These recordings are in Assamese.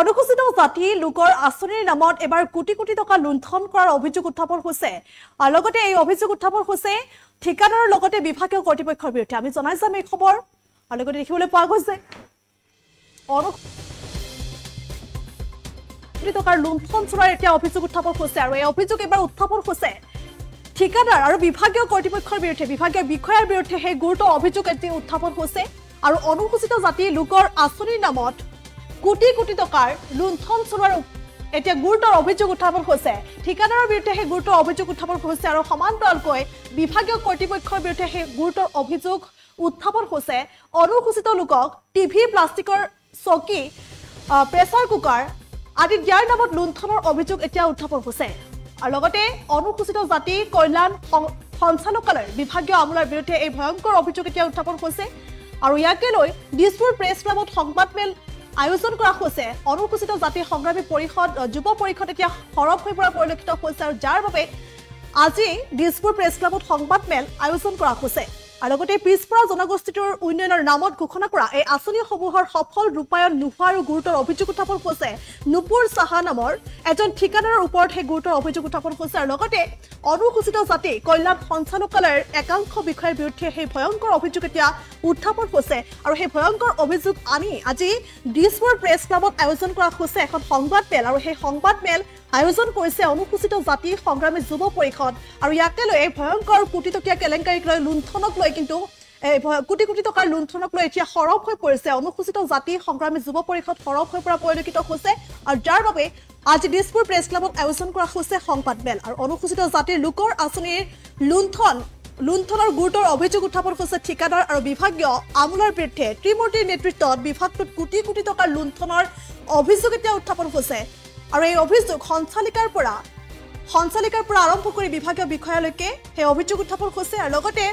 অনুসূচিত জাতি লোকৰ আঁচনিৰ নামত এবাৰ কোটি কোটি টকা লুণ্ঠন কৰাৰ অভিযোগ উত্থাপন হৈছে আৰু লগতে এই অভিযোগ উত্থাপন হৈছে ঠিকাদাৰৰ লগতে বিভাগীয় কৰ্তৃপক্ষৰ বিৰুদ্ধে আমি জনাই যাম এই খবৰ আৰু লগতে দেখিবলৈ পোৱা গৈছে কোটি টকাৰ লুণ্ঠন চোৰাৰ এতিয়া অভিযোগ উত্থাপন হৈছে আৰু এই অভিযোগ এবাৰ উত্থাপন হৈছে ঠিকাদাৰ আৰু বিভাগীয় কৰ্তৃপক্ষৰ বিৰুদ্ধে বিভাগীয় বিষয়াৰ বিৰুদ্ধে সেই গুৰুতৰ অভিযোগ এতিয়া উত্থাপন হৈছে আৰু অনুসূচিত জাতি লোকৰ আঁচনিৰ নামত কোটি কোটি টকাৰ লুণ্ঠন চোৰাৰ এতিয়া গুৰুতৰ অভিযোগ উত্থাপন হৈছে ঠিকাদাৰৰ বিৰুদ্ধে সেই গুৰুতৰ অভিযোগ উত্থাপন হৈছে আৰু সমান্তৰালকৈ বিভাগীয় কৰ্তৃপক্ষৰ বিৰুদ্ধে সেই গুৰুতৰ অভিযোগ উত্থাপন হৈছে অনুসূচিত লোকক টিভি প্লাষ্টিকৰ চকী প্ৰেছাৰ কুকাৰ আদি দিয়াৰ নামত লুণ্ঠনৰ অভিযোগ এতিয়া উত্থাপন হৈছে আৰু লগতে অনুসূচিত জাতি কল্যাণ সঞ্চালকালয়ৰ বিভাগীয় আমোলাৰ বিৰুদ্ধে এই ভয়ংকৰ অভিযোগ এতিয়া উত্থাপন হৈছে আৰু ইয়াকে লৈ দিছপুৰ প্ৰেছ ক্লাবত সংবাদমেল আয়োজন কৰা হৈছে অনুসূচিত জাতি সংগ্ৰামী পৰিষদ যুৱ পৰিষদ এতিয়া সৰব হৈ পৰা পৰিলক্ষিত হৈছে আৰু যাৰ বাবে আজি দিছপুৰ প্ৰেছ ক্লাবত সংবাদমেল আয়োজন কৰা হৈছে আৰু লগতে পিছপৰা জনগোষ্ঠীটোৰ উন্নয়নৰ নামত ঘোষণা কৰা এই আঁচনিসমূহৰ সফল ৰূপায়ণ নোহোৱাৰ গুৰুতৰ অভিযোগ উত্থাপন হৈছে নুপুৰ সাহা নামৰ এজন ঠিকাদাৰৰ ওপৰত সেই গুৰুতৰ অভিযোগ উত্থাপন হৈছে আৰু লগতে অনুসূচিত জাতি কল্যাণ সঞ্চালকালয়ৰ একাংশ বিষয়াৰ বিৰুদ্ধে সেই ভয়ংকৰ অভিযোগ এতিয়া উত্থাপন হৈছে আৰু সেই ভয়ংকৰ অভিযোগ আনি আজি দিছপুৰ প্ৰেছ ক্লাবত আয়োজন কৰা হৈছে এখন সংবাদমেল আৰু সেই সংবাদমেল আয়োজন কৰিছে অনুসূচিত জাতি সংগ্ৰামী যুৱ পৰিষদ আৰু ইয়াকে লৈ এই ভয়ংকৰ কোটি টকীয়া কেলেংকাৰীক লৈ লুণ্ঠনক লৈ কিন্তু কোটি কোটি টকাৰ লুণ্ঠনক লৈ এতিয়া সৰব হৈ পৰিছে অনুসূচিত জাতি সংগ্ৰামী যুৱ পৰিষদ সৰব হৈ পৰা পৰিলক্ষিত হৈছে আৰু যাৰ বাবে আজি দিছপুৰ প্ৰেছ ক্লাবত আয়োজন কৰা হৈছে সংবাদমেল আৰু অনুসূচিত জাতিৰ লোকৰ আঁচনিৰ লুণ্ঠনৰ গুৰুতৰ অভিযোগ উত্থাপন হৈছে ঠিকাদাৰ আৰু বিভাগীয় আমোলাৰ বিৰুদ্ধে ত্ৰিমূৰ্তিৰ নেতৃত্বত বিভাগটোত কোটি কোটি টকাৰ লুণ্ঠনৰ অভিযোগ এতিয়া উত্থাপন হৈছে আৰু এই অভিযোগ সঞ্চালিকাৰ পৰা আৰম্ভ কৰি বিভাগীয় বিষয়ালৈকে সেই অভিযোগ উত্থাপন হৈছে আৰু লগতে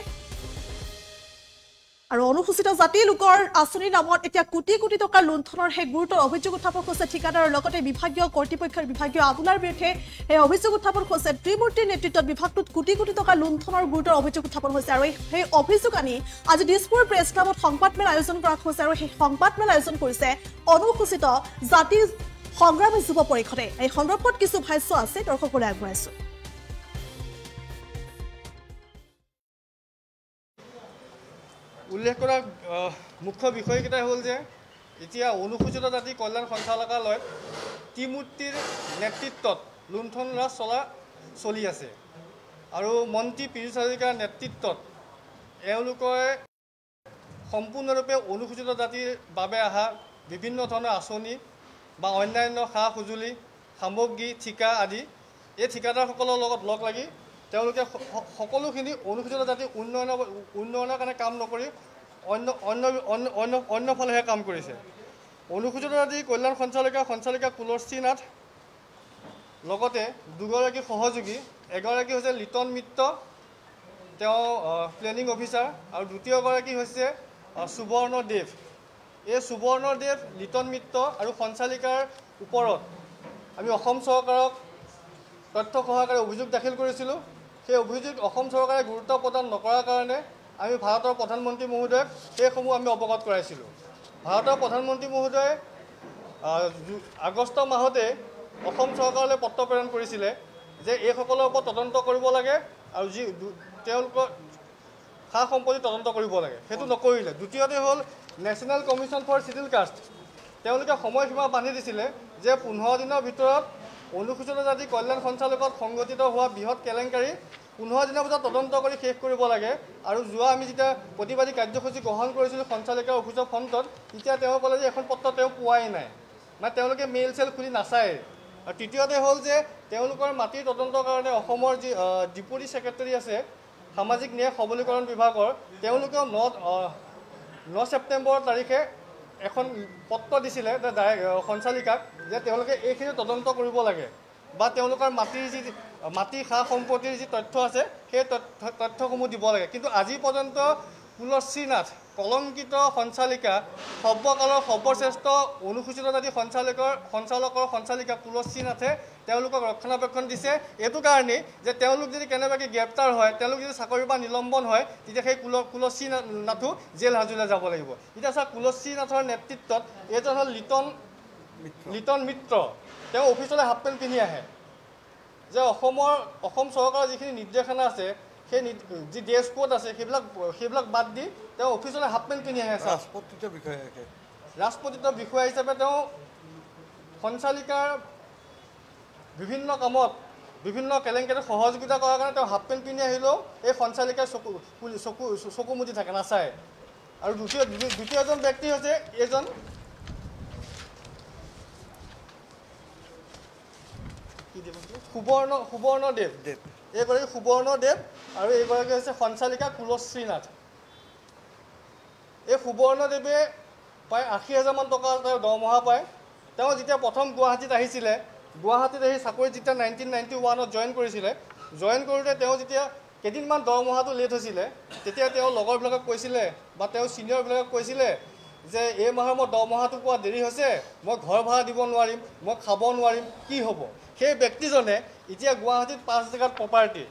আৰু অনুসূচিত জাতি লোকৰ আঁচনিৰ নামত এতিয়া কোটি কোটি টকাৰ লুণ্ঠনৰ সেই গুৰুতৰ অভিযোগ উত্থাপন হৈছে ঠিকাদাৰৰ লগতে বিভাগীয় কৰ্তৃপক্ষৰ বিভাগীয় আমোলাৰ বিৰুদ্ধে সেই অভিযোগ উত্থাপন হৈছে ত্ৰিমূৰ্তিৰ নেতৃত্বত বিভাগটোত কোটি কোটি টকাৰ লুণ্ঠনৰ গুৰুতৰ অভিযোগ উত্থাপন হৈছে আৰু সেই অভিযোগ আনি আজি দিছপুৰ প্ৰেছ ক্লাবত সংবাদমেল আয়োজন কৰা হৈছে আৰু সেই সংবাদমেল আয়োজন কৰিছে অনুসূচিত জাতি সংগ্ৰামী যুৱ পৰিষদে এই সন্দৰ্ভত কিছু ভাষ্য আছে দৰ্শকলৈ আগবঢ়াইছো উল্লেখ কৰা মুখ্য বিষয়কেইটা হ'ল যে এতিয়া অনুসূচিত জাতি কল্যাণ সঞ্চালকালয়ত ত্ৰিমূৰ্তিৰ নেতৃত্বত লুণ্ঠন ৰাজ চলি আছে আৰু মন্ত্ৰী পীযুষ হাজৰিকাৰ নেতৃত্বত এওঁলোকে সম্পূৰ্ণৰূপে অনুসূচিত জাতিৰ বাবে অহা বিভিন্ন ধৰণৰ আঁচনি বা অন্যান্য সা সঁজুলি সামগ্ৰী ঠিকা আদি এই ঠিকাদাৰসকলৰ লগত লগ লাগি তেওঁলোকে সকলোখিনি অনুসূচিত জাতিৰ উন্নয়নৰ কাৰণে কাম নকৰি অন্যফালেহে কাম কৰিছে অনুসূচিত জাতি কল্যাণ সঞ্চালিকা তুলসী নাথ লগতে দুগৰাকী সহযোগী এগৰাকী হৈছে লিটন মিত্ৰ তেওঁ প্লেনিং অফিচাৰ আৰু দ্বিতীয়গৰাকী হৈছে সুবৰ্ণদেৱ এই সুবৰ্ণদেৱ লিটন মিত্ৰ আৰু সঞ্চালিকাৰ ওপৰত আমি অসম চৰকাৰক তথ্য সহকাৰে অভিযোগ দাখিল কৰিছিলোঁ সেই অভিযোগ অসম চৰকাৰে গুৰুত্ব প্ৰদান নকৰাৰ কাৰণে আমি ভাৰতৰ প্ৰধানমন্ত্ৰী মহোদয়ক সেইসমূহ আমি অৱগত কৰাইছিলোঁ ভাৰতৰ প্ৰধানমন্ত্ৰী মহোদয়ে আগষ্ট মাহতে অসম চৰকাৰলৈ পত্ৰ প্ৰেৰণ কৰিছিলে যে এইসকলৰ ওপৰত তদন্ত কৰিব লাগে আৰু যি তেওঁলোকৰ সা সম্পত্তি তদন্ত কৰিব লাগে সেইটো নকৰিলে দ্বিতীয়তে হ'ল national commission for scheduled caste তেওঁলোকে সময়সীমা বান্ধি দিছিলে যে 15 দিনৰ ভিতৰত অনুসূচিত জাতি কল্যাণ সঞ্চালকত সংগঠিত হোৱা বৃহৎ কেলেংকাৰী 15 দিনৰ ভিতৰত তদন্ত কৰি শেষ কৰিব লাগে আৰু যোৱা আমি যেতিয়া প্ৰতিবাদী কাৰ্যসূচী গ্ৰহণ কৰিছিলোঁ সঞ্চালিকাৰ অফিচৰ ফ্ৰণ্টত তেতিয়া তেওঁ ক'লে যে এখন পত্ৰ তেওঁ পোৱাই নাই মানে তেওঁলোকে মেইল চেল খুলি নাচায় আৰু তৃতীয়তে হ'ল যে তেওঁলোকৰ মাটিৰ তদন্তৰ কাৰণে অসমৰ যি ডিপুটি ছেক্ৰেটাৰী আছে সামাজিক ন্যায় সবলীকৰণ বিভাগৰ তেওঁলোকেও 9 ছেপ্টেম্বৰ তাৰিখে এখন পত্ৰ দিছিলে সঞ্চালিকাক যে তেওঁলোকে এইখিনি তদন্ত কৰিব লাগে বা তেওঁলোকৰ মাটিৰ সা সম্পত্তিৰ যি তথ্য আছে সেই তথ্যসমূহ দিব লাগে কিন্তু আজি পৰ্যন্ত তুলসী নাথ কলংকিত সঞ্চালিকা সৰ্বকালৰ সৰ্বশ্ৰেষ্ঠ অনুসূচিত জাতি সঞ্চালিকা তুলসী নাথে তেওঁলোকক ৰক্ষণাবেক্ষণ দিছে এইটো কাৰণেই যে তেওঁলোক যদি কেনেবাকৈ গ্ৰেপ্তাৰ হয় তেওঁলোক যদি চাকৰিৰ পৰা নিলম্বন হয় তেতিয়া সেই তুলসী নাথো জেল হাজোলৈ যাব লাগিব এতিয়া চাওক তুলসী নাথৰ নেতৃত্বত এইজন হ'ল লিটন মিত্ৰ তেওঁ অফিচলৈ হাফ পেণ্ট পিন্ধি আহে যে অসম চৰকাৰৰ যিখিনি নিৰ্দেশনা আছে সেই যি ড্ৰেছ কোড আছে সেইবিলাক বাদ দি তেওঁ অফিচলৈ হাফ পেণ্ট পিন্ধি আহে ৰাজপত্ৰিত বিষয়া হিচাপে তেওঁ সঞ্চালিকাৰ বিভিন্ন কামত বিভিন্ন কেলেংকাৰীত সহযোগিতা কৰাৰ কাৰণে তেওঁ হাফ পেণ্ট পিন্ধি আহিলেও এই সঞ্চালিকাৰ চকু মুদি থাকে নাচায় আৰু দ্বিতীয়জন ব্যক্তি হৈছে এজন সুবৰ্ণদেৱ এইগৰাকী সুবৰ্ণদেৱ আৰু এইগৰাকী হৈছে সঞ্চালিকা কুলশ্ৰী নাথ এই সুবৰ্ণদেৱে প্ৰায় ৮০,০০০ মান টকা তেওঁ দৰমহা পায় তেওঁ যেতিয়া প্ৰথম গুৱাহাটীত আহিছিলে গুৱাহাটীত আহি চাকৰিত যেতিয়া 1991ত জইন কৰিছিলে জইন কৰোঁতে তেওঁ যেতিয়া কেইদিনমান দৰমহাটো লেট হৈছিলে তেতিয়া তেওঁ লগৰবিলাকক কৈছিলে বা তেওঁ ছিনিয়ৰবিলাকক কৈছিলে যে এই মাহৰ মই দৰমহাটো পোৱা দেৰি হৈছে মই ঘৰ ভাড়া দিব নোৱাৰিম মই খাব নোৱাৰিম কি হ'ব সেই ব্যক্তিজনে এতিয়া গুৱাহাটীত 5 জেগাত প্ৰপাৰ্টি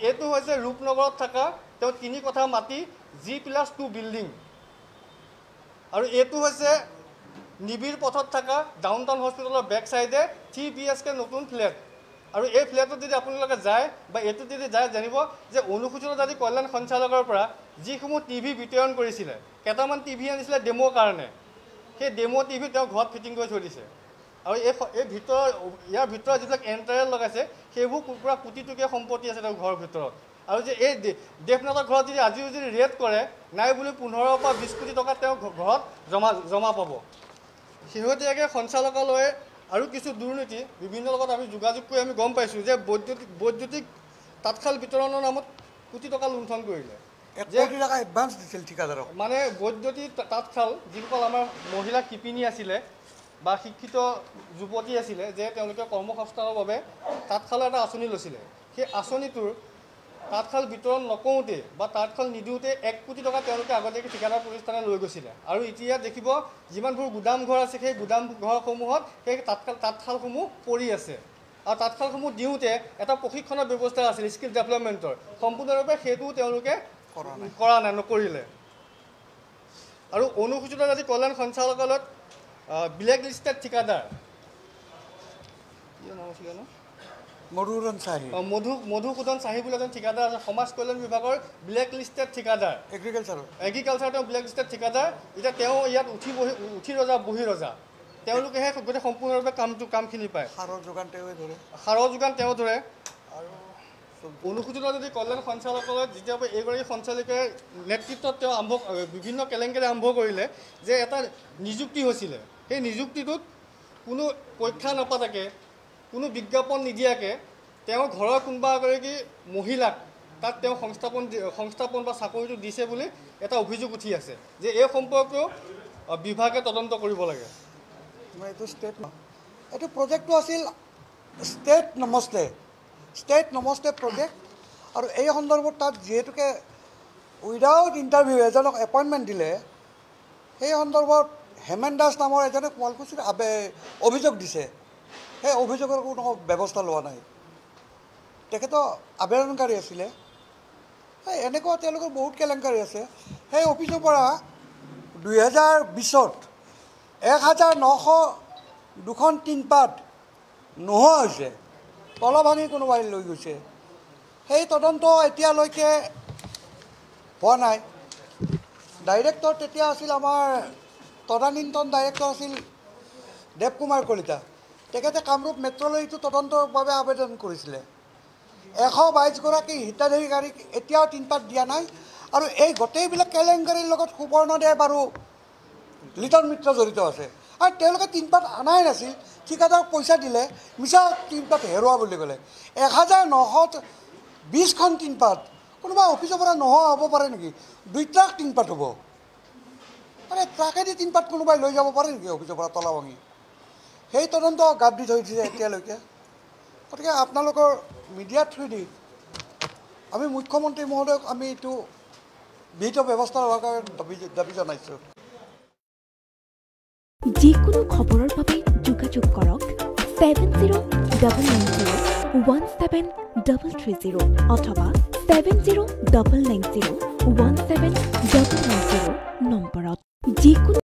এইটো হৈছে ৰূপনগৰত থকা তেওঁ 3 কঠা মাটি G+2 বিল্ডিং আৰু এইটো হৈছে নিবিৰ পথত থকা ডাউনটাউন হস্পিটেলৰ বেক চাইডে 3 BHK নতুন ফ্লেট আৰু এই ফ্লেটত যদি আপোনালোকে যায় বা এইটো যদি যায় জানিব যে অনুসূচিত জাতি কল্যাণ সঞ্চালকৰ পৰা যিসমূহ টিভি বিতৰণ কৰিছিলে কেইটামান টিভি আনিছিলে ডেমোৰ কাৰণে সেই ডেমো টিভি তেওঁ ঘৰত ফিটিং কৰি থৈ দিছে আৰু ইয়াৰ ভিতৰত যিবিলাক এণ্টাৰেল লগাইছে সেইবোৰ পুৰা কোটিটকীয়া সম্পত্তি আছে তেওঁৰ ঘৰৰ ভিতৰত আৰু যে এই দেৱনাথৰ ঘৰত যদি আজিও যদি ৰেড কৰে নাই বুলি 15 পৰা 20 কোটি টকা তেওঁ ঘৰত জমা পাব শেহতীয়াকৈ সঞ্চালকালয়ে আৰু কিছু দুৰ্নীতি বিভিন্ন লগত আমি যোগাযোগ কৰি আমি গম পাইছোঁ যে বৈদ্যুতিক তাঁতশাল বিতৰণৰ নামত কোটি টকা লুণ্ঠন কৰিলে এডভান্স দিছিল ঠিকাদাৰক মানে বৈদ্যুতিক তাঁতশাল যিসকল আমাৰ মহিলা শিপিনী আছিলে বা শিক্ষিত যুৱতী আছিলে যে তেওঁলোকে কৰ্মসংস্থাপনৰ বাবে তাঁতশালৰ এটা আঁচনি লৈছিলে সেই আঁচনিটোৰ তাঁতশাল বিতৰণ নকৰোঁতে বা তাঁতশাল নিদিওঁতে 1 কোটি টকা তেওঁলোকে আগতীয়াকৈ ঠিকাদাৰ প্ৰতিষ্ঠানে লৈ গৈছিলে আৰু এতিয়া দেখিব যিমানবোৰ গুদাম ঘৰ আছে সেই গুদাম ঘৰসমূহত সেই তাঁতশালসমূহ পৰি আছে আৰু তাঁতশালসমূহ দিওঁতে এটা প্ৰশিক্ষণৰ ব্যৱস্থা আছিল স্কিল ডেভেলপমেণ্টৰ সম্পূৰ্ণৰূপে সেইটোও তেওঁলোকে কৰা নাই নকৰিলে আৰু অনুসূচিত জাতি কল্যাণ সঞ্চালকালয়ত ব্লেক লিষ্টেড ঠিকাদাৰ মধুসূদন চাহি বুলি এজন ঠিকাদাৰ আছে সমাজ কল্যাণ বিভাগৰ ব্লেক লিষ্টেড ঠিকাদাৰ এগ্ৰিকালচাৰ তেওঁ ব্লেক লিষ্টেড ঠিকাদাৰ এতিয়া তেওঁ ইয়াত উঠি ৰজা বহি ৰজা তেওঁলোকেহে গোটেই সম্পূৰ্ণৰূপে কামখিনি পায় সাৰৰ যোগান তেওঁ ধৰে আৰু অনুসূচিত জাতি কল্যাণ সঞ্চালকালয়ত যেতিয়া এইগৰাকী সঞ্চালিকাই নেতৃত্বত তেওঁ বিভিন্ন কেলেংকাৰী আৰম্ভ কৰিলে যে এটা নিযুক্তি হৈছিলে সেই নিযুক্তিটোত কোনো পৰীক্ষা নাপাতাকৈ কোনো বিজ্ঞাপন নিদিয়াকৈ তেওঁ ঘৰৰ কোনোবা এগৰাকী মহিলাক তাত তেওঁ সংস্থাপন বা চাকৰিটো দিছে বুলি এটা অভিযোগ উঠি আছে যে এই সম্পৰ্কেও বিভাগে তদন্ত কৰিব লাগে এইটো এইটো প্ৰজেক্টটো আছিল ষ্টেট নমস্তে প্ৰজেক্ট আৰু এই সন্দৰ্ভত তাত যিহেতুকে উইদাউট ইণ্টাৰভিউ এজনক এপইণ্টমেণ্ট দিলে সেই সন্দৰ্ভত হেমেন দাস নামৰ এজনে শুৱালকুছিত অভিযোগ দিছে সেই অভিযোগৰ কোনো ব্যৱস্থা লোৱা নাই তেখেতৰ আবেদনকাৰী আছিলে এনেকুৱা তেওঁলোকৰ বহুত কেলেংকাৰী আছে সেই অফিচৰ পৰা 2020ত 1902খন টিনপাত নোহোৱা হৈছে তল ভাঙি কোনোবাই লৈ গৈছে সেই তদন্ত এতিয়ালৈকে হোৱা নাই ডাইৰেক্টৰ তেতিয়া আছিল আমাৰ তদানীন্তন ডাইৰেক্টৰ আছিল দেৱকুমাৰ কলিতা তেখেতে কামৰূপ মেট্ৰলৈ এইটো তদন্তৰ বাবে আবেদন কৰিছিলে 122গৰাকী হিতাধিকাৰীক এতিয়াও টিনপাত দিয়া নাই আৰু এই গোটেইবিলাক কেলেংকাৰীৰ লগত সুবৰ্ণদেৱ আৰু লিটন মিত্ৰ জড়িত আছে আৰু তেওঁলোকে টিনপাত আনাই নাছিল ঠিকাদাৰক পইচা দিলে মিছা টিনপাত হেৰুৱা বুলি ক'লে 1920খন টিনপাত কোনোবা অফিচৰ পৰা নোহোৱা হ'ব পাৰে নেকি 2 ট্ৰাক টিনপাত হ'ব আৰে ট্ৰাকেদি টিনপাত কোনোবাই লৈ যাব পাৰে নেকি অফিচৰ পৰা তলা ভাঙি সেই তদন্ত গাপ দি থৈ দিছে এতিয়ালৈকে গতিকে আপোনালোকৰ মিডিয়া থ্ৰুদি আমি মুখ্যমন্ত্ৰী মহোদয়ক আমি এইটো বিহিত ব্যৱস্থা লোৱাৰ কাৰণে দাবী জনাইছোঁ যিকোনো খবৰৰ বাবে যোগাযোগ কৰক 7099017330 অথবা 7099017390 নম্বৰত যিকোনো